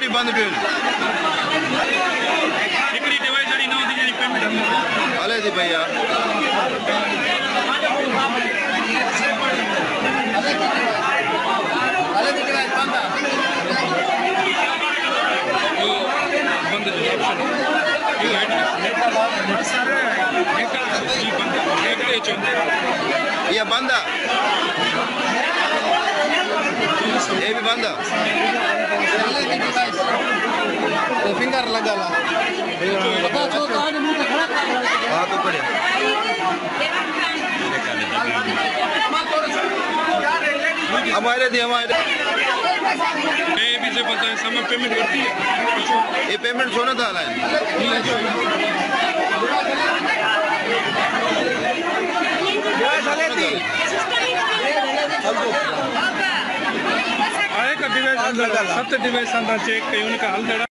जोड़ी बंद पे एकड़ी डिवाइस जड़ी ना होती जड़ी पेमेंट हले थी भैया हले थी डिवाइस बंद ये बंद ये भी बंद फिंगर लगा ला हाँ तो बढ़िया हमारे भी से पता है समय पेमेंट करती है ये पेमेंट सोना था लाइन आए का डिवाइस अंदर 7 डिवाइस अंदर चेक कई उनका हल